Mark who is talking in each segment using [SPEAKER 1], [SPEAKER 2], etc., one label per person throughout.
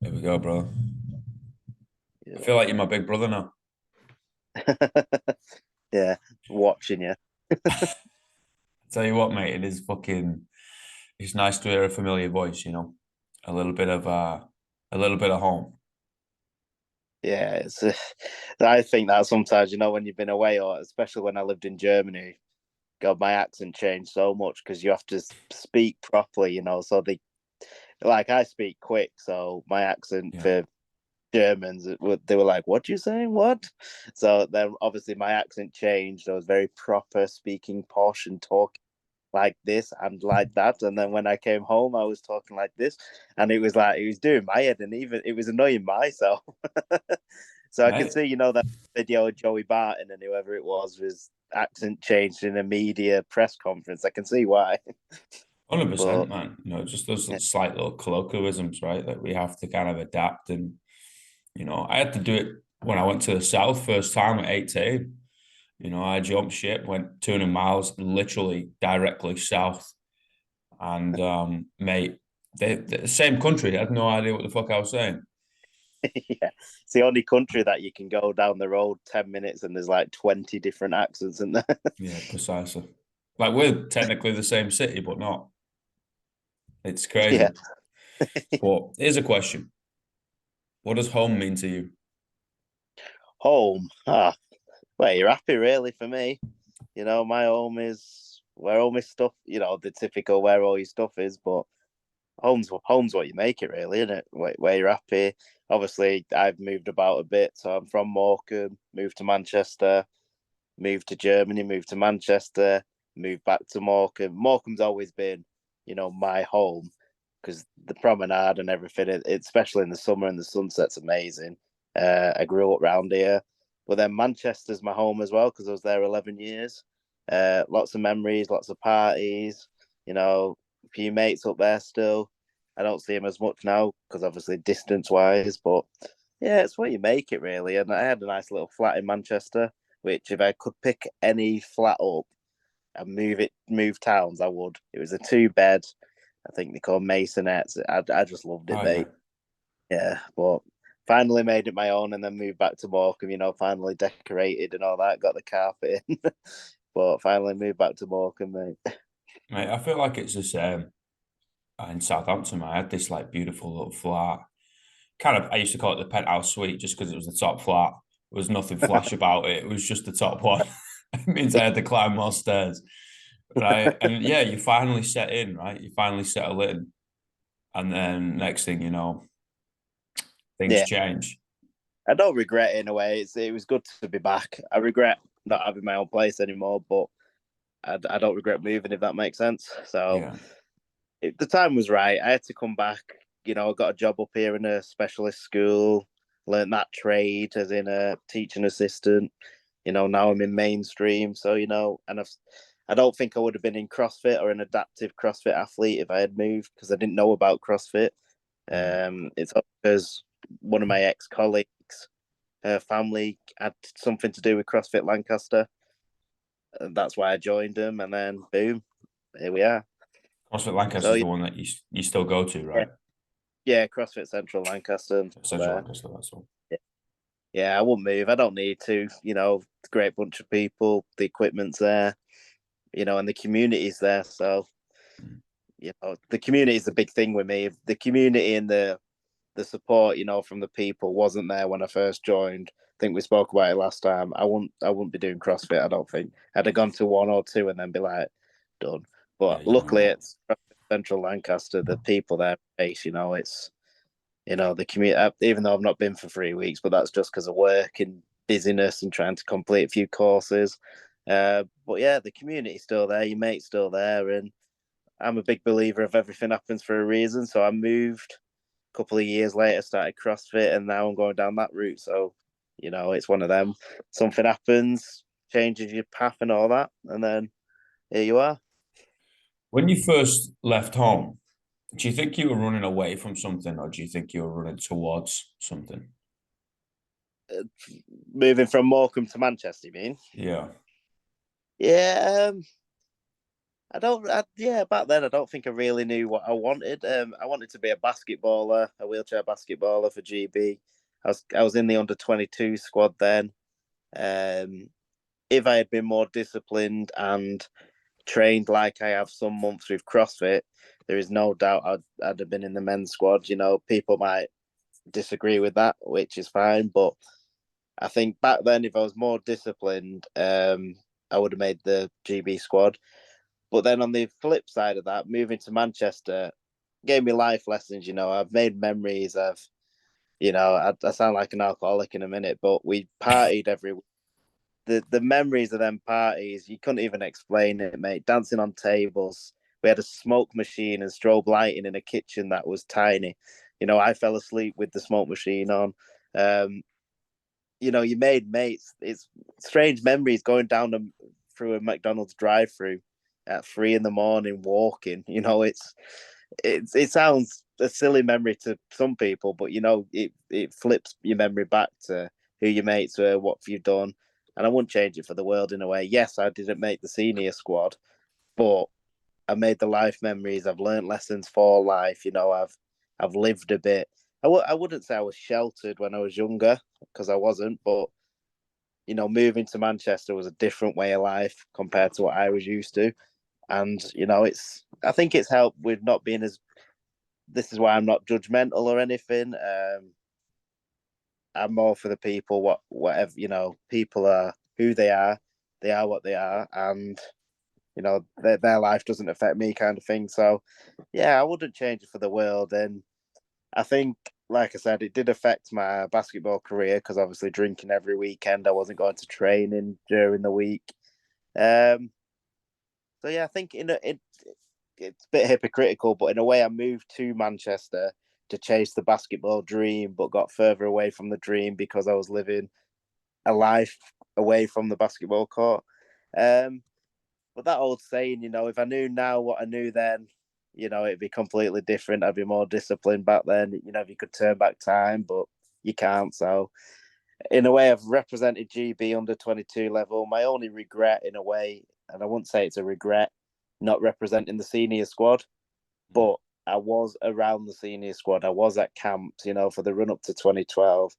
[SPEAKER 1] There we go, bro. I
[SPEAKER 2] Yeah.
[SPEAKER 1] feel like you're my big brother now.
[SPEAKER 2] Yeah, watching you.
[SPEAKER 1] Tell you what, mate, it's nice to hear a familiar voice, a little bit of a little bit of home.
[SPEAKER 2] Yeah, I think that sometimes, when you've been away, or especially when I lived in Germany, God, my accent changed so much because you have to speak properly, So like I speak quick, so my accent
[SPEAKER 1] Yeah.
[SPEAKER 2] for Germans, they were like, "What you saying? What?" So then, obviously, my accent changed. I was very proper, speaking posh and talking like this and like that. And then when I came home, I was talking like this, and it was like it was doing my head, and even it was annoying myself. So I can
[SPEAKER 1] Mate,
[SPEAKER 2] see, that video of Joey Barton and whoever it was accent changed in a media press conference. I can see why.
[SPEAKER 1] 100%,
[SPEAKER 2] But
[SPEAKER 1] man. Just those
[SPEAKER 2] yeah,
[SPEAKER 1] slight little colloquialisms, right? That we have to kind of adapt. And, I had to do it when I went to the South first time at 18. I jumped ship, went 200 miles, literally directly south. And, mate, the same country. I had no idea what the fuck I was saying.
[SPEAKER 2] yeah, it's the only country that you can go down the road 10 minutes and there's like 20 different accents in there.
[SPEAKER 1] Yeah, precisely. Like we're technically the same city, but not. It's crazy.
[SPEAKER 2] Yeah,
[SPEAKER 1] But here's a question. What does home mean to you?
[SPEAKER 2] home. Well, you're happy really for me. My home is where all my stuff, the typical where all your stuff is, but home's what you make it really, isn't it? Where you're happy. Obviously, I've moved about a bit, so I'm from Morecambe, moved to Manchester, moved to Germany, moved to Manchester, moved back to Morecambe. Morecambe's always been, my home because the promenade and everything, especially in the summer and the sunset's amazing. I grew up round here, but then Manchester's my home as well because I was there 11 years. Lots of memories, lots of parties, a few mates up there still. I don't see him as much now because obviously distance wise, but yeah, it's what you make it really. And I had a nice little flat in Manchester, which if I could pick any flat up and move towns, I would. It was a 2 bed. I think they call masonettes. I just loved it,
[SPEAKER 1] Oh yeah.
[SPEAKER 2] mate. Yeah, but finally made it my own and then moved back to Morecambe. Finally decorated and all that. Got the carpet in, but finally moved back to Morecambe, mate.
[SPEAKER 1] Mate, I feel like it's the same in Southampton. I had this like beautiful little flat. Kind of I used to call it the penthouse suite just because it was the top flat. There was nothing flash about it. It was just the top one. It means I had to climb more stairs. Right. And yeah, you finally set in, right? You finally settle in. And then next thing you know, things
[SPEAKER 2] Yeah,
[SPEAKER 1] change.
[SPEAKER 2] I don't regret it in a way. It was good to be back. I regret not having my own place anymore, but I don't regret moving if that makes sense. So
[SPEAKER 1] Yeah.
[SPEAKER 2] the time was right. I had to come back. I got a job up here in a specialist school, learned that trade as in a teaching assistant. Now I'm in mainstream. So, and I don't think I would have been in CrossFit or an adaptive CrossFit athlete if I had moved because I didn't know about CrossFit.
[SPEAKER 1] Mm.
[SPEAKER 2] It's because one of my ex colleagues, her family had something to do with CrossFit Lancaster. And that's why I joined them. And then, boom, here we are.
[SPEAKER 1] CrossFit Lancaster
[SPEAKER 2] So,
[SPEAKER 1] is the one that you still go to,
[SPEAKER 2] yeah,
[SPEAKER 1] right?
[SPEAKER 2] yeah, CrossFit Central Lancaster and stuff
[SPEAKER 1] Central
[SPEAKER 2] there.
[SPEAKER 1] Lancaster, that's all.
[SPEAKER 2] Yeah. Yeah, I wouldn't move. I don't need to. Great bunch of people. The equipment's there. And the community's there. So
[SPEAKER 1] Mm.
[SPEAKER 2] the community is the big thing with me. If the community and the support, from the people wasn't there when I first joined. I think we spoke about it last time. I wouldn't be doing CrossFit. I don't think I'd have gone to one or two and then be like done.
[SPEAKER 1] Yeah,
[SPEAKER 2] But
[SPEAKER 1] you know
[SPEAKER 2] luckily,
[SPEAKER 1] what?
[SPEAKER 2] it's Central Lancaster. The people there, base. It's the commute. Even though I've not been for 3 weeks, but that's just because of work and busyness and trying to complete a few courses. But yeah, the community's still there. Your mate's still there, and I'm a big believer of everything happens for a reason. So I moved a couple of years later, started CrossFit, and now I'm going down that route. So it's one of them. Something happens, changes your path and all that, and then here you are.
[SPEAKER 1] When you first left home, do you think you were running away from something or do you think you were running towards something?
[SPEAKER 2] Uh, Moving from Morecambe to Manchester, you mean?
[SPEAKER 1] Yeah.
[SPEAKER 2] Yeah, Yeah, back then I don't think I really knew what I wanted. I wanted to be a basketballer, a wheelchair basketballer for GB. I was in the under 22 squad then. Um, if I had been more disciplined and trained like I have some months with CrossFit, there is no doubt I'd have been in the men's squad. People might disagree with that, which is fine, but I think back then, if I was more disciplined, I would have made the GB squad. But then on the flip side of that, moving to Manchester gave me life lessons. I've made memories. I sound like an alcoholic in a minute, but we partied every. The memories of them parties, you couldn't even explain it, mate. Dancing on tables. We had a smoke machine and strobe lighting in a kitchen that was tiny. I fell asleep with the smoke machine on. Um, you made mates. It's strange memories going down through a McDonald's drive-through at 3 in the morning, walking. It sounds a silly memory to some people, but it flips your memory back to who your mates were, what you've done, and I wouldn't change it for the world in a way. Yes, I didn't make the senior squad, but I made the life memories. I've learned lessons for life. I've lived a bit. I wouldn't say I was sheltered when I was younger because I wasn't, but moving to Manchester was a different way of life compared to what I was used to. And, I think it's helped with not being as, this is why I'm not judgmental or anything. I'm more for the people, whatever, people are who they are what they are. And, their life doesn't affect me kind of thing. So, yeah, I wouldn't change it for the world. And I think, like I said, it did affect my basketball career because obviously drinking every weekend, I wasn't going to training during the week. Um, so yeah, I think it's a bit hypocritical, but in a way, I moved to Manchester to chase the basketball dream, but got further away from the dream because I was living a life away from the basketball court. Um, but that old saying, if I knew now what I knew then, it'd be completely different. I'd be more disciplined back then. If you could turn back time, but you can't. So, in a way, I've represented GB under 22 level. My only regret, in a way, and I wouldn't say it's a regret, not representing the senior squad, but I was around the senior squad. I was at camps, for the run up to 2012.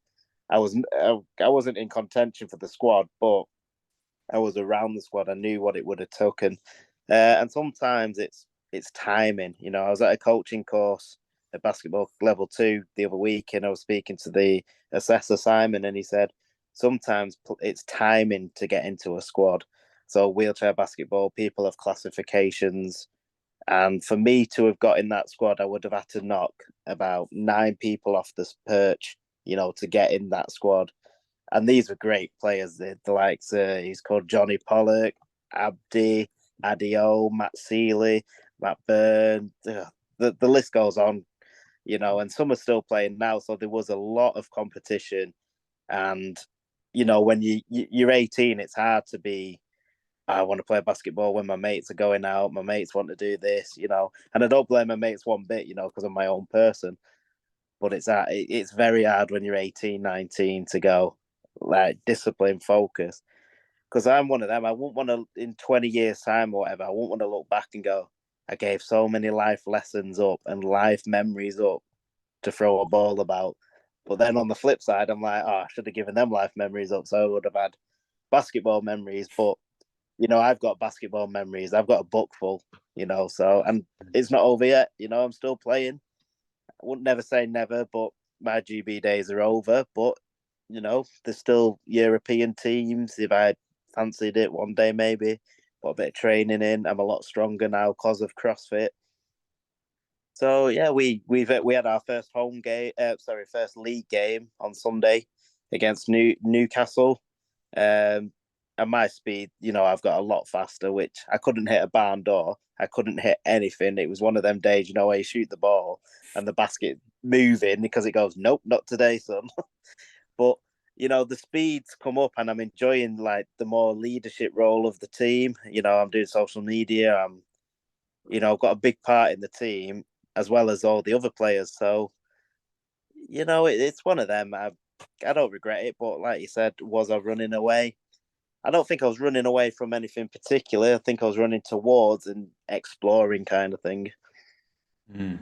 [SPEAKER 2] I wasn't in contention for the squad, but I was around the squad. I knew what it would have taken, and sometimes it's timing. I was at a coaching course at basketball level 2 the other week, and I was speaking to the assessor Simon, and he said sometimes it's timing to get into a squad. So wheelchair basketball, people have classifications, and for me to have got in that squad, I would have had to knock about 9 people off this perch, to get in that squad. And these were great players. The likes, he's called Johnny Pollock, Abdi, Adio, Matt Seeley, Matt Byrne. The list goes on, and some are still playing now. So there was a lot of competition. And, when you're 18, it's hard to be, I want to play basketball when my mates are going out. My mates want to do this, and I don't blame my mates one bit, because I'm my own person. But it's very hard when you're 18, 19 to go like discipline, focus. Because I'm one of them. I won't want to in 20 years' time or whatever. I won't want to look back and go, I gave so many life lessons up and life memories up to throw a ball about. But then on the flip side, I'm like, oh, I should have given them life memories up, so I would have had basketball memories. But I've got basketball memories. I've got a book full. So and it's not over yet. I'm still playing. I wouldn't never say never, but my GB days are over. But there's still European teams. If I fancied it one day, maybe put a bit of training in. I'm a lot stronger now because of CrossFit. So yeah, we had our first home game. First league game on Sunday against Newcastle. Um, and my speed, I've got a lot faster, which I couldn't hit a barn door. I couldn't hit anything. It was one of them days, where you shoot the ball and the basket moving because it goes, nope, not today, son. But the speeds come up, and I'm enjoying like the more leadership role of the team. I'm doing social media. I've got a big part in the team as well as all the other players. So it's one of them. I don't regret it, but like you said, was I running away? I don't think I was running away from anything particular. I think I was running towards and exploring kind of thing.
[SPEAKER 1] Mm.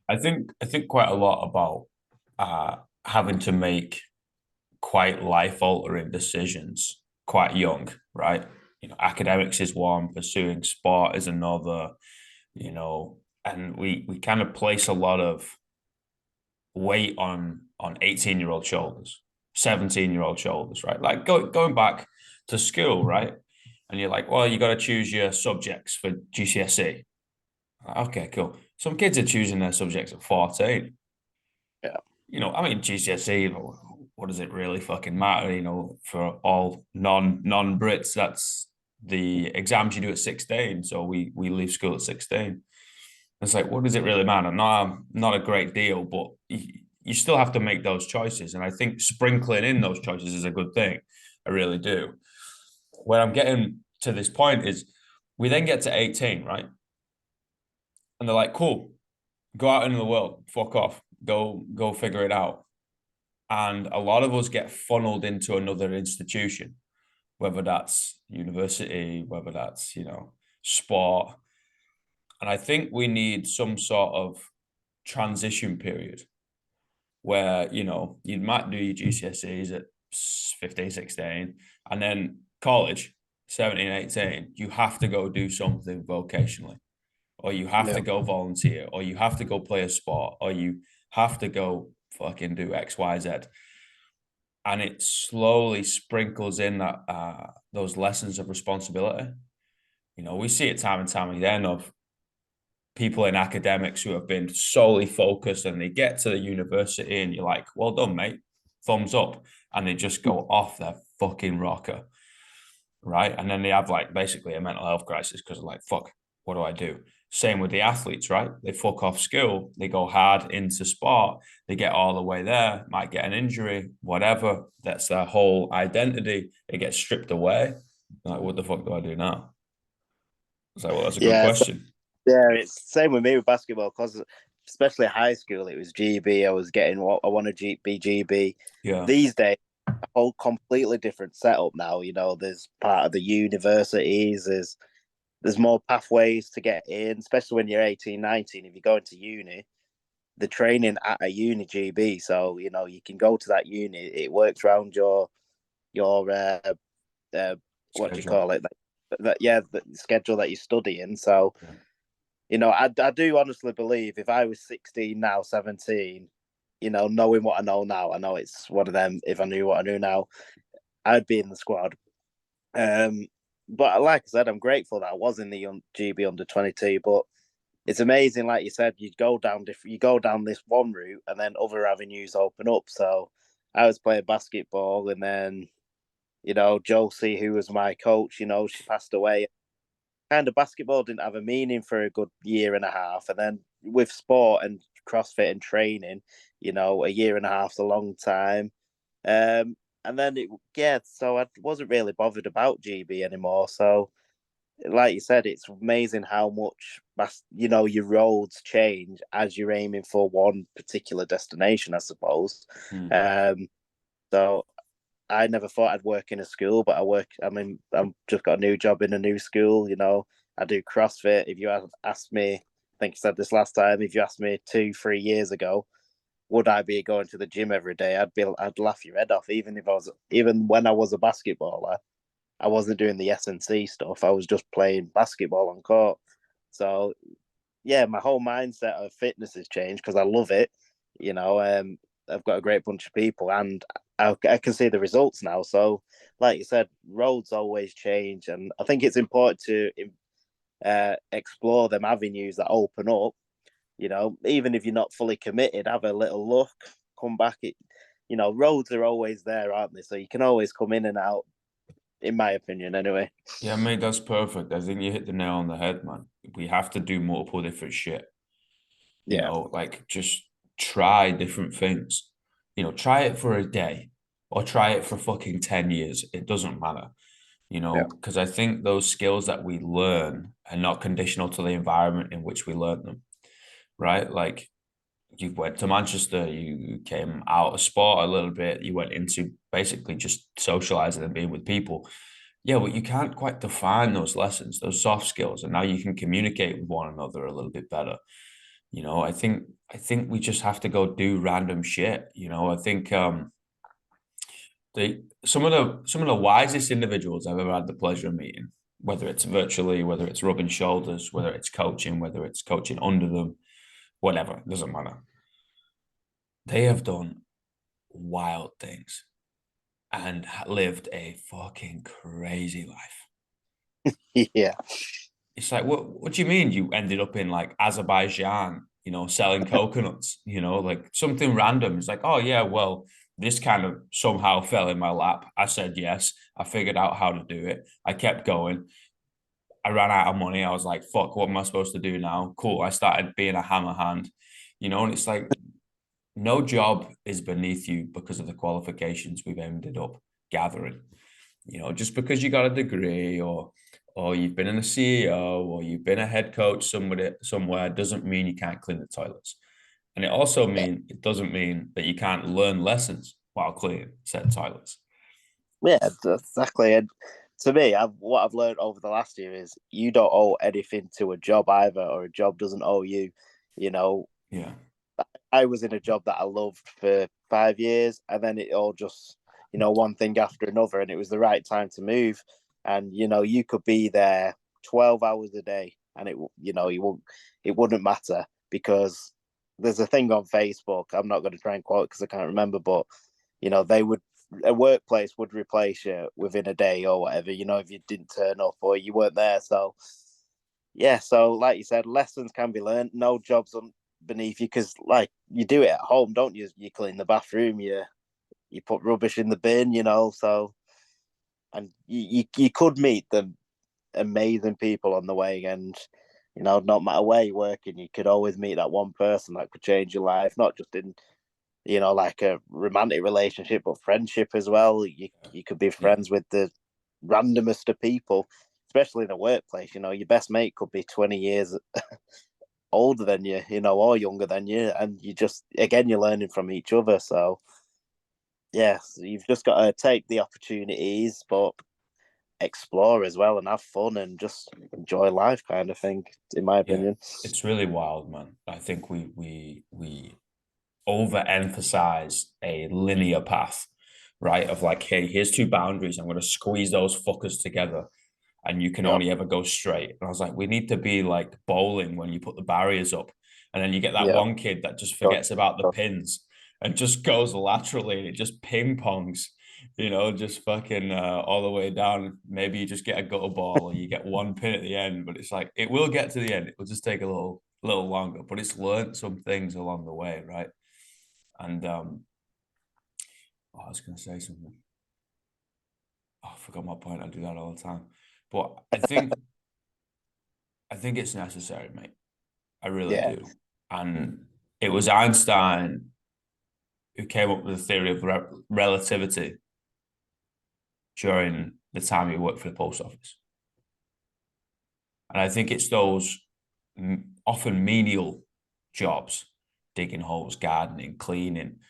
[SPEAKER 1] I think quite a lot about having to make quite life altering decisions quite young, right? Academics is one, pursuing sport is another, and we kind of place a lot of weight on 18-year-old shoulders, 17-year-old shoulders, right? Like going back to school, right? And you're like, well, you got to choose your subjects for GCSE. Okay, cool. Some kids are choosing their subjects at 14.
[SPEAKER 2] Yeah,
[SPEAKER 1] I mean, GCSE, what does it really fucking matter? For all non Brits, that's the exams you do at 16. So we leave school at 16. It's like, what does it really matter? Not a great deal, but you still have to make those choices. And I think sprinkling in those choices is a good thing. I really do. Where I'm getting to this point is we then get to 18, right? And they're like, cool, go out into the world, fuck off, go figure it out. And a lot of us get funneled into another institution, whether that's university, whether that's, sport. And I think we need some sort of transition period where, you might do your GCSEs at 15, 16, and then college, 17, 18, you have to go do something vocationally, or you have to
[SPEAKER 2] yeah,
[SPEAKER 1] go volunteer, or you have to go play a sport, or you have to go fucking do X, Y, Z. And it slowly sprinkles in that those lessons of responsibility. We see it time and time again of people in academics who have been solely focused, and they get to the university and you're like, well done, mate, thumbs up, and they just go off their fucking rocker, right? And then they have like basically a mental health crisis because they're like, fuck, what do I do? Same with the athletes, right? They fuck off school, they go hard into sport, they get all the way there, might get an injury, whatever. That's their whole identity. It gets stripped away. Like, what the fuck do I do now? It's like, well, that's a good
[SPEAKER 2] yeah. So,
[SPEAKER 1] question.
[SPEAKER 2] yeah, it's the same with me with basketball because especially high school, it was GB. I was getting what I want to be GB.
[SPEAKER 1] Yeah.
[SPEAKER 2] These days, a whole completely different setup now. There's part of the universities. There's more pathways to get in, especially when you're 18, 19. If you go into uni, the training at a uni GB, so you can go to that uni. It works around your uh, what do you
[SPEAKER 1] Schedule.
[SPEAKER 2] call it? Yeah, the schedule that you study in. So
[SPEAKER 1] Yeah.
[SPEAKER 2] I do honestly believe if I was 16 now, 17, knowing what I know now, I know it's one of them. If I knew what I knew now, I'd be in the squad. Um, but like I said, I'm grateful that I was in the GB under 22. But it's amazing, like you said, you go down this one route, and then other avenues open up. So I was playing basketball, and then Josie, who was my coach, she passed away. Kind of basketball didn't have a meaning for a good year and a half, and then with sport and CrossFit and training, a year and a half's a long time. And then so I wasn't really bothered about GB anymore. So like you said, it's amazing how much your roads change as you're aiming for one particular destination, I suppose.
[SPEAKER 1] Hmm.
[SPEAKER 2] Um, so I never thought I'd work in a school, but I'm just got a new job in a new school. I do CrossFit. If you had asked me, I think I said this last time, if you asked me 2, 3 years ago, would I be going to the gym every day? I'd laugh your head off. Even when I was a basketballer, I wasn't doing the S&C stuff. I was just playing basketball on court. So yeah, my whole mindset of fitness has changed because I love it. I've got a great bunch of people, and I can see the results now. So, like you said, roads always change, and I think it's important to explore them avenues that open up. Even if you're not fully committed, have a little look, come back. Roads are always there, aren't they? So you can always come in and out. In my opinion, anyway.
[SPEAKER 1] Yeah, mate, that's perfect. I think you hit the nail on the head, man. We have to do multiple different shit.
[SPEAKER 2] Yeah,
[SPEAKER 1] Like just try different things. Try it for a day or try it for fucking 10 years. It doesn't matter,
[SPEAKER 2] yeah,
[SPEAKER 1] because I think those skills that we learn are not conditional to the environment in which we learn them, right? Like you went to Manchester, you came out of sport a little bit, you went into basically just socializing and being with people. Yeah, but you can't quite define those lessons, those soft skills, and now you can communicate with one another a little bit better. I think we just have to go do random shit. I think some of the wisest individuals I've ever had the pleasure of meeting, whether it's virtually, whether it's rubbing shoulders, whether it's coaching, whether it's coaching under them, whatever, doesn't matter. They have done wild things and lived a fucking crazy life.
[SPEAKER 2] Yeah,
[SPEAKER 1] It's like, what do you mean you ended up in like Azerbaijan, selling coconuts, like something random. It's like, oh yeah, well, this kind of somehow fell in my lap. I said yes. I figured out how to do it. I kept going. I ran out of money. I was like, fuck, what am I supposed to do now? Cool. I started being a hammer hand, and it's like no job is beneath you because of the qualifications we've ended up gathering. Just because you got a degree or you've been in a CEO or you've been a head coach somewhere doesn't mean you can't clean the toilets. And it doesn't mean that you can't learn lessons while cleaning said toilets.
[SPEAKER 2] yeah, exactly. And to me, what I've learned over the last year is you don't owe anything to a job either, or a job doesn't owe you. You know,
[SPEAKER 1] Yeah.
[SPEAKER 2] I was in a job that I loved for 5 years, and then it all just, one thing after another, and it was the right time to move. And you could be there 12 hours a day, and it wouldn't matter because there's a thing on Facebook. I'm not going to try and quote because I can't remember, but they would a workplace would replace you within a day or whatever. If you didn't turn up or you weren't there. So yeah, so like you said, lessons can be learned. No jobs beneath you because like you do it at home, don't you? You clean the bathroom, you put rubbish in the bin, so and you could meet the amazing people on the way, and no matter where you're working, you could always meet that one person that could change your life, not just in like a romantic relationship, but friendship as well. You could be
[SPEAKER 1] Yeah.
[SPEAKER 2] friends with the randomest of people, especially in a workplace. Your best mate could be 20 years older than you, or younger than you, and you just again you're learning from each other. So yes, you've just got to take the opportunities, but explore as well and have fun and just enjoy life, kind of thing. In my
[SPEAKER 1] Yeah.
[SPEAKER 2] opinion.
[SPEAKER 1] It's really wild, man. I think we overemphasize a linear path, right? Of like, hey, here's two boundaries. I'm going to squeeze those fuckers together, and you can
[SPEAKER 2] Yep.
[SPEAKER 1] only ever go straight. And I was like, we need to be like bowling when you put the barriers up, and then you get that
[SPEAKER 2] Yeah.
[SPEAKER 1] one kid that just forgets about the pins and just goes laterally, and it just ping pongs. Just fucking all the way down. Maybe you just get a gutter ball or you get one pin at the end, but it's like it will get to the end. It will just take a little longer, but it's learned some things along the way, right? And I was going to say something. Oh, I forgot my point. I do that all the time. But I think it's necessary, mate. I really
[SPEAKER 2] Yeah.
[SPEAKER 1] do. And it was Einstein who came up with the theory of relativity during the time he worked for the post office. And I think it's those often menial jobs, digging holes, gardening, cleaning,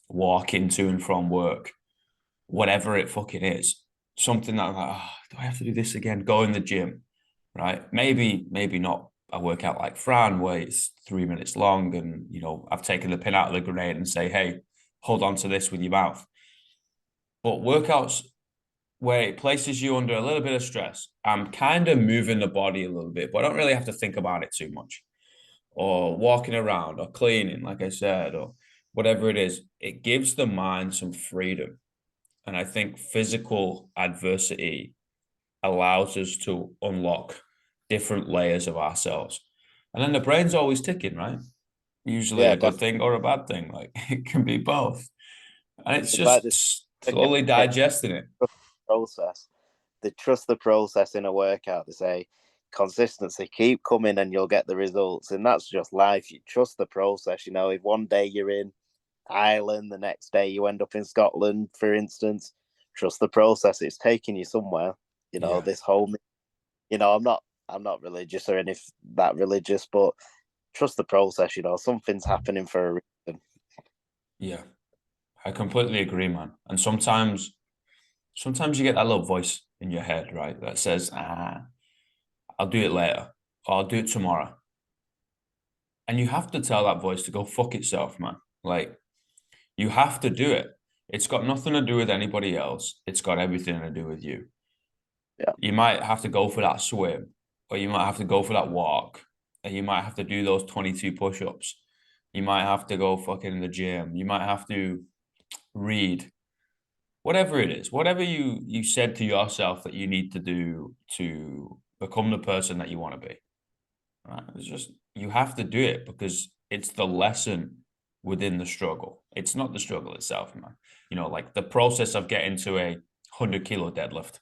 [SPEAKER 1] walking to and from work, whatever it fucking is, something that I'm like, oh, do I have to do this again? Go in the gym, right? Maybe not a workout like Fran, where it's 3 minutes long, and I've taken the pin out of the grenade and say, hey, hold on to this with your mouth. But workouts where it places you under a little bit of stress, I'm kind of moving the body a little bit, but I don't really have to think about it too much. Or walking around or cleaning, like I said, or whatever it is, it gives the mind some freedom. And I think physical adversity allows us to unlock different layers of ourselves. And then the brain's always ticking, right? Usually
[SPEAKER 2] Yeah,
[SPEAKER 1] a good
[SPEAKER 2] definitely.
[SPEAKER 1] thing or a bad thing. Like it can be both. And it's
[SPEAKER 2] It's like this
[SPEAKER 1] just
[SPEAKER 2] workout,
[SPEAKER 1] slowly digesting it.
[SPEAKER 2] process. They trust the process in a workout. They say consistency, keep coming and you'll get the results. And that's just life. You trust the process. If one day you're in Ireland, the next day you end up in Scotland, for instance, trust the process. It's taking you somewhere.
[SPEAKER 1] Yeah.
[SPEAKER 2] This whole I'm not religious or anything that religious, but trust the process. Something's happening for a reason.
[SPEAKER 1] Yeah, I completely agree, man. And sometimes you get that little voice in your head, right, that says, I'll do it later, or I'll do it tomorrow. And you have to tell that voice to go fuck itself, man. Like, you have to do it. It's got nothing to do with anybody else. It's got everything to do with you.
[SPEAKER 2] Yeah.
[SPEAKER 1] You might have to go for that swim, or you might have to go for that walk, and you might have to do those 22 push-ups. You might have to go fucking in the gym. You might have to read, whatever it is, whatever you said to yourself that you need to do to become the person that you want to be. Right? It's just you have to do it because it's the lesson within the struggle. It's not the struggle itself, man. Like the process of getting to a 100-kilo deadlift.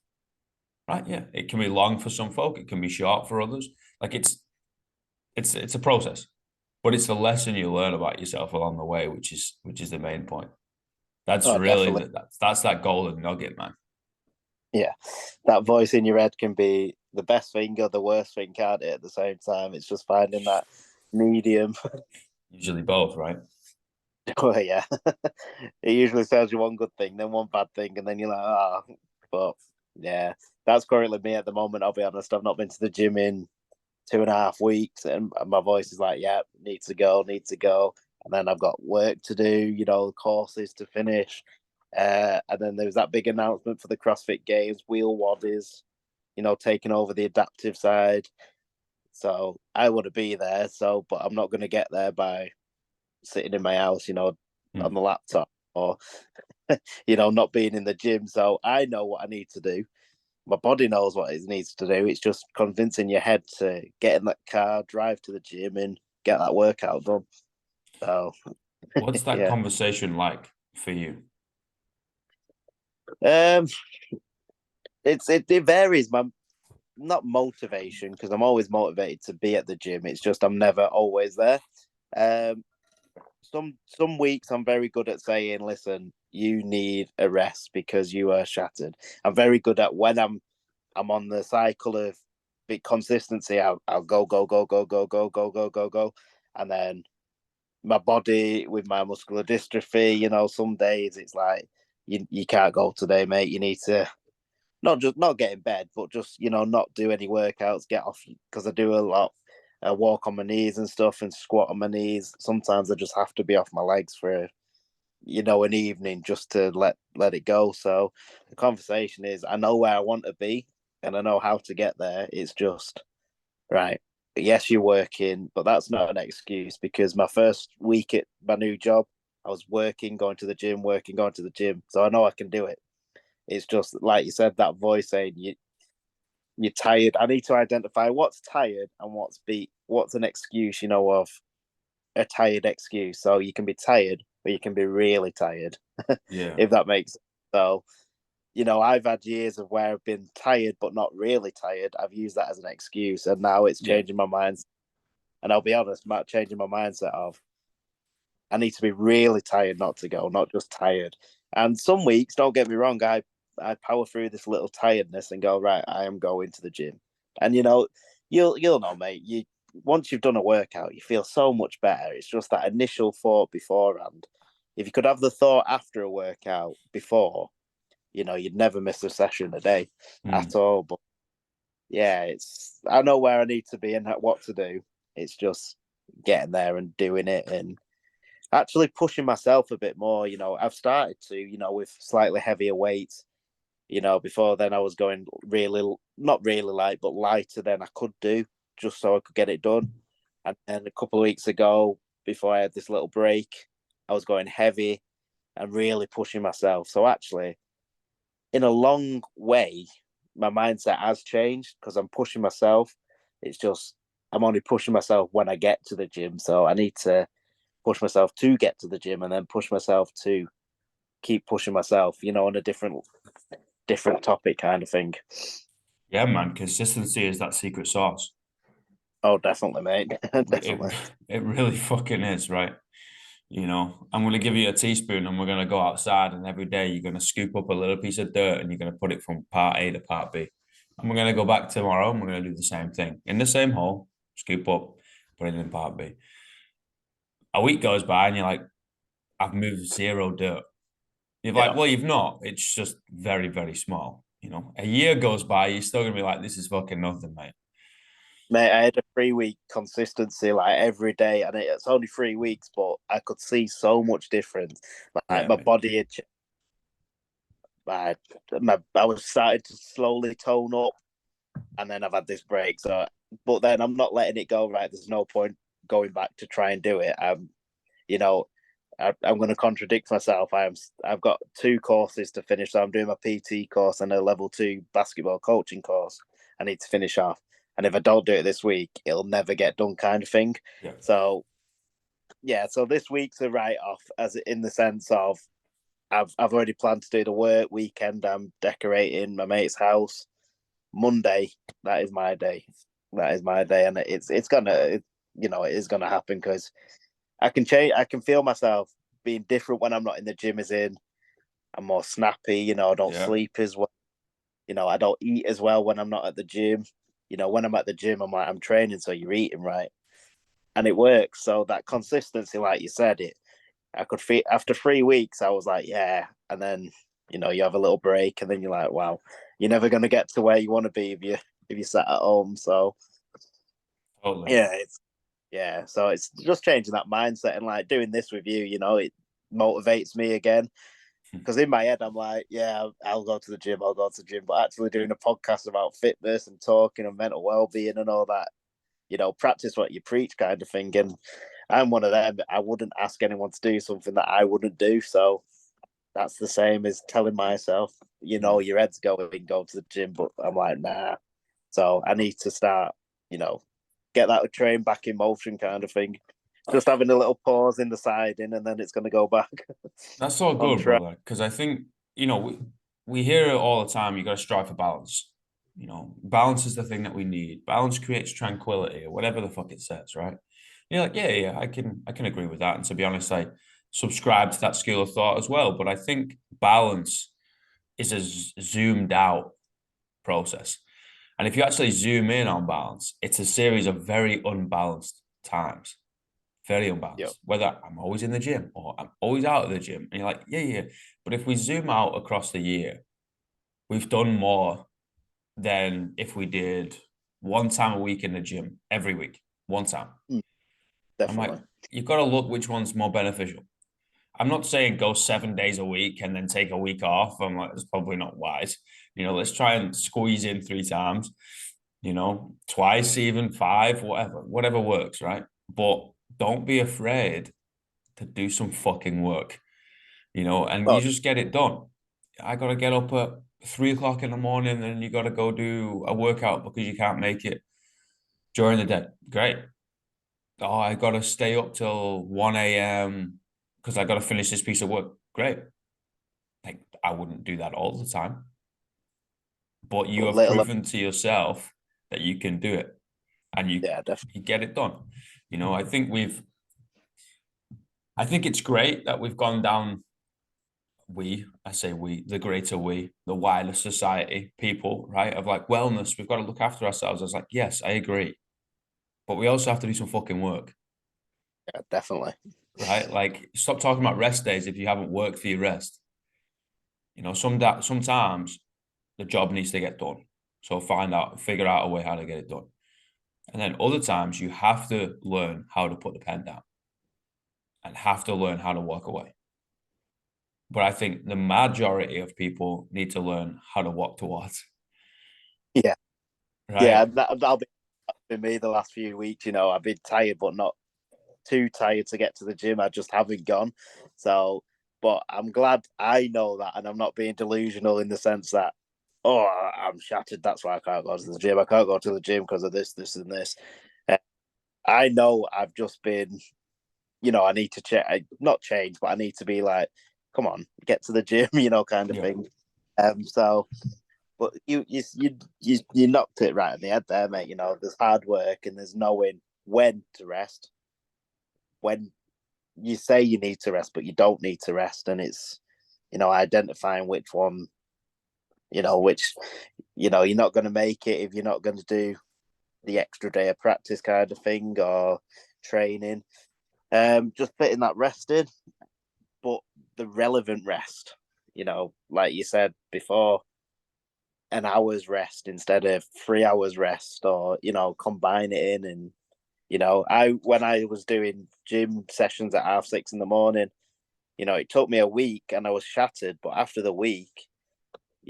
[SPEAKER 1] Right? Yeah, it can be long for some folk. It can be short for others. Like it's a process, but it's the lesson you learn about yourself along the way, which is the main point. That's
[SPEAKER 2] Oh,
[SPEAKER 1] really
[SPEAKER 2] definitely.
[SPEAKER 1] that's that golden nugget, man.
[SPEAKER 2] Yeah, that voice in your head can be the best thing or the worst thing, can't it? At the same time, it's just finding that medium.
[SPEAKER 1] Usually both, right?
[SPEAKER 2] Well, yeah, it usually tells you one good thing, then one bad thing, and then you're like, ah. Oh. But yeah, that's currently me at the moment. I'll be honest. I've not been to the gym in 2.5 weeks, and my voice is like, yeah, need to go, need to go. And then I've got work to do, courses to finish. And then there was that big announcement for the CrossFit Games. Wheel Wad is, taking over the adaptive side. So I want to be there. But I'm not going to get there by sitting in my house, on
[SPEAKER 1] Hmm.
[SPEAKER 2] the laptop or, not being in the gym. So I know what I need to do. My body knows what it needs to do. It's just convincing your head to get in that car, drive to the gym, and get that workout done. So
[SPEAKER 1] What's that
[SPEAKER 2] yeah,
[SPEAKER 1] conversation like for you?
[SPEAKER 2] um, it varies. My not motivation because I'm always motivated to be at the gym. It's just I'm never always there. Um, some weeks I'm very good at saying, "Listen, you need a rest because you are shattered." I'm very good at when I'm on the cycle of big consistency. I'll go go go go go go go go go go, and then my body with my muscular dystrophy. Some days it's like you can't go today, mate. You need to not get in bed, but just not do any workouts. Get off because I do a lot. I walk on my knees and stuff and squat on my knees. Sometimes I just have to be off my legs for an evening just to let it go. So the conversation is I know where I want to be and I know how to get there. It's just right. Yes, you're working, but that's not an excuse because my first week at my new job, I was working, going to the gym, working, going to the gym. So I know I can do it. It's just like you said, that voice saying you're tired. I need to identify what's tired and what's beat. What's an excuse, of a tired excuse. So you can be tired, but you can be really tired,
[SPEAKER 1] Yeah.
[SPEAKER 2] if that makes sense. So, I've had years of where I've been tired, but not really tired. I've used that as an excuse. And now it's
[SPEAKER 1] Yeah.
[SPEAKER 2] changing my mind. And I'll be honest, Matt, changing my mindset of I need to be really tired not to go, not just tired. And some weeks, don't get me wrong, I power through this little tiredness and go, right, I am going to the gym. And you'll know, mate, once you've done a workout, you feel so much better. It's just that initial thought beforehand. If you could have the thought after a workout before, you'd never miss a session a day
[SPEAKER 1] Mm.
[SPEAKER 2] at all. But yeah, I know where I need to be and what to do. It's just getting there and doing it and actually pushing myself a bit more. I've started to, with slightly heavier weights. Before then I was going really, not really light, but lighter than I could do just so I could get it done. And then a couple of weeks ago, before I had this little break, I was going heavy and really pushing myself. So actually, in a long way, my mindset has changed because I'm pushing myself. It's just I'm only pushing myself when I get to the gym. So I need to push myself to get to the gym and then push myself to keep pushing myself, on a different topic kind of thing.
[SPEAKER 1] Yeah, man. Consistency is that secret sauce.
[SPEAKER 2] Oh, definitely, mate.
[SPEAKER 1] It
[SPEAKER 2] Definitely.
[SPEAKER 1] it really fucking is, right? I'm going to give you a teaspoon and we're going to go outside, and every day you're going to scoop up a little piece of dirt and you're going to put it from part A to part B. And we're going to go back tomorrow and we're going to do the same thing in the same hole, scoop up, putting in part B. A week goes by and you're like, I've moved 0 dirt. You're like,
[SPEAKER 2] Yeah.
[SPEAKER 1] well, you've not. It's just very, very small. A year goes by, you're still gonna be like, this is fucking nothing, mate.
[SPEAKER 2] Mate, I had a 3 week consistency like every day, and it's only 3 weeks, but I could see so much difference. Like
[SPEAKER 1] Yeah,
[SPEAKER 2] my
[SPEAKER 1] mate.
[SPEAKER 2] body had, I was starting to slowly tone up, and then I've had this break. So, but then I'm not letting it go. Right, there's no point going back to try and do it. You know, I'm going to contradict myself. I've got 2 courses to finish. So I'm doing my PT course and a level 2 basketball coaching course. I need to finish off, and if I don't do it this week, it'll never get done, kind of thing.
[SPEAKER 1] Yeah.
[SPEAKER 2] So yeah, so this week's a write off, as in the sense of I've already planned to do the work weekend. I'm decorating my mate's house. Monday, that is my day. That is my day, and it's gonna, it is gonna happen because I can change. I can feel myself being different when I'm not in the gym. As in, I'm more snappy. I don't
[SPEAKER 1] Yeah.
[SPEAKER 2] sleep as well. I don't eat as well when I'm not at the gym. When I'm at the gym, I'm like, I'm training, so you're eating right, and it works. So that consistency, like you said, I could feel after 3 weeks, I was like, yeah, and then you have a little break, and then you're like, wow, you're never gonna get to where you want to be if you sat at home. So
[SPEAKER 1] Totally.
[SPEAKER 2] yeah, so it's just changing that mindset and like doing this with you. It motivates me again because in my head I'm like, yeah, I'll go to the gym, I'll go to the gym, but actually doing a podcast about fitness and talking and mental well-being and all that, practice what you preach, kind of thing. And I'm one of them. I wouldn't ask anyone to do something that I wouldn't do. So that's the same as telling myself, your head's going, go to the gym, but I'm like, nah. So I need to start, get that train back in motion, kind of thing. Just having a little pause in the siding, and then it's going to go back
[SPEAKER 1] That's all
[SPEAKER 2] on
[SPEAKER 1] good,
[SPEAKER 2] track.
[SPEAKER 1] brother. Because I think, we hear it all the time. You got to strive for balance. Balance is the thing that we need. Balance creates tranquility, or whatever the fuck it says, right? You're like, yeah, yeah, I can agree with that. And to be honest, I subscribe to that school of thought as well. But I think balance is a zoomed out process. And if you actually zoom in on balance, it's a series of very unbalanced times, very
[SPEAKER 2] Yep.
[SPEAKER 1] unbalanced. Whether I'm always in the gym or I'm always out of the gym. And you're like, yeah, yeah. But if we zoom out across the year, we've done more than if we did 1 time a week in the gym every week, 1 time. I'm like,
[SPEAKER 2] Definitely.
[SPEAKER 1] you've got to look which one's more beneficial. I'm not saying go 7 days a week and then take a week off. I'm like, it's probably not wise. Let's try and squeeze in 3 times, twice, even 5, whatever works, right? But don't be afraid to do some fucking work, and you
[SPEAKER 2] Oh,
[SPEAKER 1] just get it done. I got to get up at 3 o'clock in the morning and you got to go do a workout because you can't make it during the day. Great. Oh, I got to stay up till 1 a.m. because I got to finish this piece of work. Great. Like, I wouldn't do that all the time, but you
[SPEAKER 2] but
[SPEAKER 1] have
[SPEAKER 2] little,
[SPEAKER 1] proven to yourself that you can do it and you,
[SPEAKER 2] yeah, definitely.
[SPEAKER 1] you get it done. I think it's great that we've gone down I say we, the greater we, the wider society, people, right? Of like wellness, we've got to look after ourselves. I was like, yes, I agree. But we also have to do some fucking work,
[SPEAKER 2] Yeah, definitely.
[SPEAKER 1] right? Like, stop talking about rest days if you haven't worked for your rest. Sometimes the job needs to get done. So figure out a way how to get it done. And then other times you have to learn how to put the pen down and have to learn how to walk away. But I think the majority of people need to learn how to walk towards,
[SPEAKER 2] Yeah, yeah.
[SPEAKER 1] right?
[SPEAKER 2] That'll be me the last few weeks. I've been tired, but not too tired to get to the gym. I just haven't gone. So, but I'm glad I know that, and I'm not being delusional in the sense that, oh, I'm shattered. That's why I can't go to the gym. I can't go to the gym because of this, this, and this. Uh, I know I've just been, I need to not change, but I need to be like, come on, get to the gym, kind of
[SPEAKER 1] Yeah.
[SPEAKER 2] thing. So, but you knocked it right in the head there, mate. There's hard work and there's knowing when to rest, when you say you need to rest, but you don't need to rest. And it's, identifying which one, which, you're not going to make it if you're not going to do the extra day of practice kind of thing or training. Just fitting that rest in, but the relevant rest, like you said before, an hour's rest instead of 3 hours rest, or combine it in. And I when I was doing gym sessions at 6:30 in the morning, it took me a week and I was shattered, but after the week,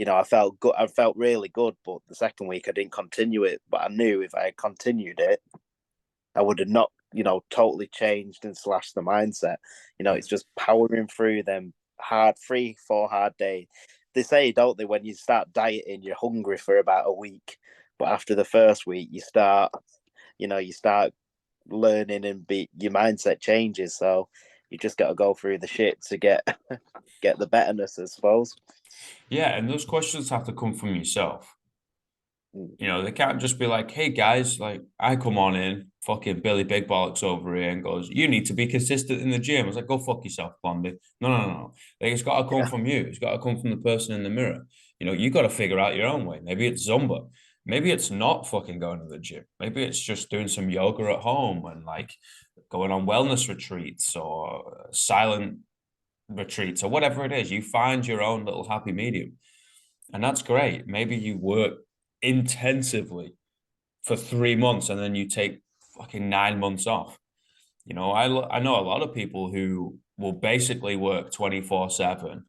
[SPEAKER 2] I felt good. I felt really good, but the second week I didn't continue it. But I knew if I had continued it, I would have not, totally changed and slashed the mindset. It's just powering through them hard 3, 4 hard days. They say, don't they, when you start dieting, you're hungry for about a week, but after the first week, you start learning and your mindset changes. So you just got to go through the shit to get get the betterness, I suppose.
[SPEAKER 1] Yeah, and those questions have to come from yourself.
[SPEAKER 2] Mm.
[SPEAKER 1] They can't just be like, hey guys, like I come on in, fucking Billy Big Bollocks over here and goes, you need to be consistent in the gym. I was like, go fuck yourself, Blondie. No, no, no, no. Like it's got to come
[SPEAKER 2] Yeah,
[SPEAKER 1] from you. It's got to come from the person in the mirror. You got to figure out your own way. Maybe it's Zumba. Maybe it's not fucking going to the gym. Maybe it's just doing some yoga at home and like going on wellness retreats or silent retreats or whatever it is. You find your own little happy medium. And that's great. Maybe you work intensively for 3 months and then you take fucking 9 months off. I know a lot of people who will basically work 24/7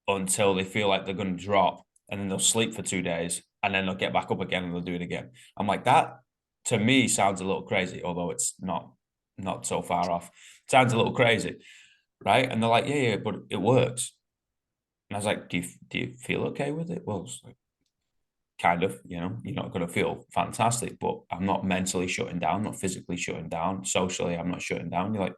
[SPEAKER 1] until they feel like they're going to drop, and then they'll sleep for 2 days and then they'll get back up again and they'll do it again. I'm like, that to me sounds a little crazy, although it's not so far off. It sounds a little crazy, right? And they're like, yeah, but it works. And I was like, do you feel okay with it? Well, it's like, kind of, you're not going to feel fantastic, but I'm not mentally shutting down, not physically shutting down, socially, I'm not shutting down. You're like,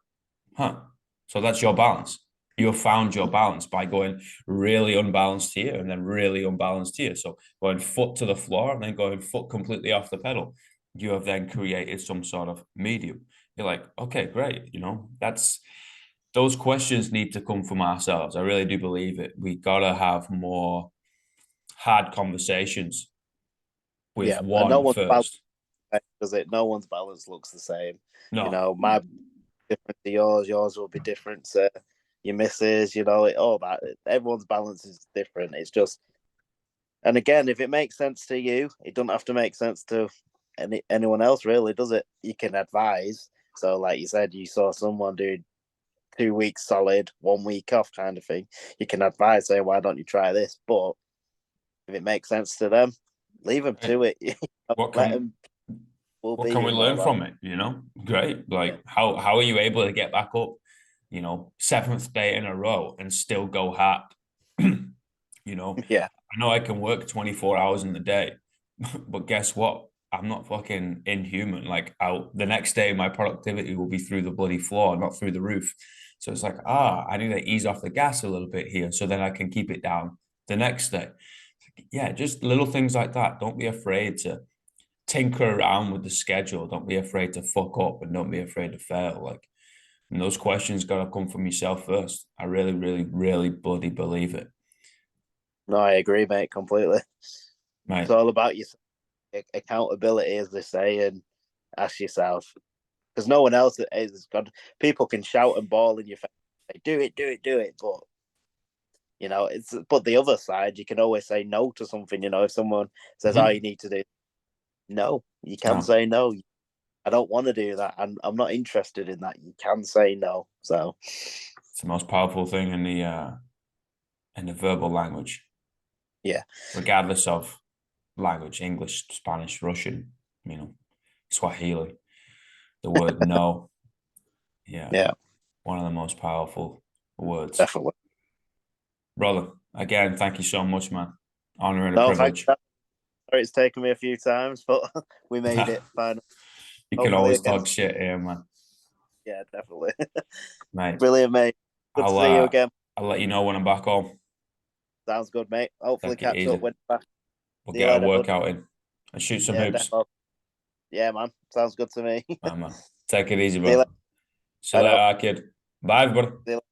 [SPEAKER 1] huh. So that's your balance. You have found your balance by going really unbalanced here and then really unbalanced here. So going foot to the floor and then going foot completely off the pedal. You have then created some sort of medium. You're like, okay, great. Those questions need to come from ourselves. I really do believe it. We gotta have more hard conversations with
[SPEAKER 2] yeah, and no
[SPEAKER 1] one
[SPEAKER 2] one's balance,
[SPEAKER 1] first.
[SPEAKER 2] does it? No one's balance looks the same.
[SPEAKER 1] No.
[SPEAKER 2] My different to yours. Yours will be different to your missus. All that. Everyone's balance is different. It's just, and again, if it makes sense to you, it doesn't have to make sense to anyone else, really, does it? You can advise. So, like you said, you saw someone do 2 weeks solid, 1 week off, kind of thing. You can advise, say, why don't you try this? But if it makes sense to them, leave them
[SPEAKER 1] Right.
[SPEAKER 2] to it.
[SPEAKER 1] What
[SPEAKER 2] Let
[SPEAKER 1] can
[SPEAKER 2] them will
[SPEAKER 1] what
[SPEAKER 2] be
[SPEAKER 1] can we
[SPEAKER 2] and all
[SPEAKER 1] learn
[SPEAKER 2] that.
[SPEAKER 1] from it? Great.
[SPEAKER 2] Yeah,
[SPEAKER 1] Like how are you able to get back up, seventh day in a row and still go hard?
[SPEAKER 2] yeah,
[SPEAKER 1] I know I can work 24 hours in the day, but guess what? I'm not fucking inhuman. Like the next day, my productivity will be through the bloody floor, not through the roof. So it's like, I need to ease off the gas a little bit here so then I can keep it down the next day. Yeah, just little things like that. Don't be afraid to tinker around with the schedule. Don't be afraid to fuck up and don't be afraid to fail. Like, and those questions got to come from yourself first. I really, really, really bloody believe it,
[SPEAKER 2] no, I agree, mate, completely. It's
[SPEAKER 1] mate.
[SPEAKER 2] all about your accountability, as they say, and ask yourself, because no one else is got. People can shout and bawl in your face, say, do it, do it, do it, but but the other side, you can always say no to something. If someone says, "Oh, you
[SPEAKER 1] Mm-hmm.
[SPEAKER 2] need to do," no, you can
[SPEAKER 1] No,
[SPEAKER 2] say no. I don't want to do that. I'm not interested in that. You can say no. So
[SPEAKER 1] it's the most powerful thing in the verbal language,
[SPEAKER 2] yeah,
[SPEAKER 1] regardless of language, English, Spanish, Russian, Swahili. The word no, yeah,
[SPEAKER 2] yeah,
[SPEAKER 1] one of the most powerful words.
[SPEAKER 2] definitely.
[SPEAKER 1] Brother, again, thank you so much, man. Honor and a
[SPEAKER 2] No, thanks.
[SPEAKER 1] privilege.
[SPEAKER 2] Sorry, it's taken me a few times, but we made it. Fine.
[SPEAKER 1] You can
[SPEAKER 2] Hopefully
[SPEAKER 1] always
[SPEAKER 2] again.
[SPEAKER 1] talk shit here, man.
[SPEAKER 2] Yeah, definitely.
[SPEAKER 1] Mate,
[SPEAKER 2] Brilliant, mate. Good to
[SPEAKER 1] I'll
[SPEAKER 2] see you
[SPEAKER 1] uh
[SPEAKER 2] again.
[SPEAKER 1] I'll let you know when I'm back home.
[SPEAKER 2] Sounds good, mate. Hopefully
[SPEAKER 1] Take it
[SPEAKER 2] catch up
[SPEAKER 1] easy.
[SPEAKER 2] when you're back.
[SPEAKER 1] We'll
[SPEAKER 2] See you
[SPEAKER 1] get a
[SPEAKER 2] later, bud.
[SPEAKER 1] workout in and shoot some
[SPEAKER 2] Yeah,
[SPEAKER 1] hoops.
[SPEAKER 2] definitely. Yeah, man. Sounds good to me.
[SPEAKER 1] Man. Take it easy,
[SPEAKER 2] See you
[SPEAKER 1] bro. See you
[SPEAKER 2] later.
[SPEAKER 1] later, kid. Bye, everybody.
[SPEAKER 2] See you later.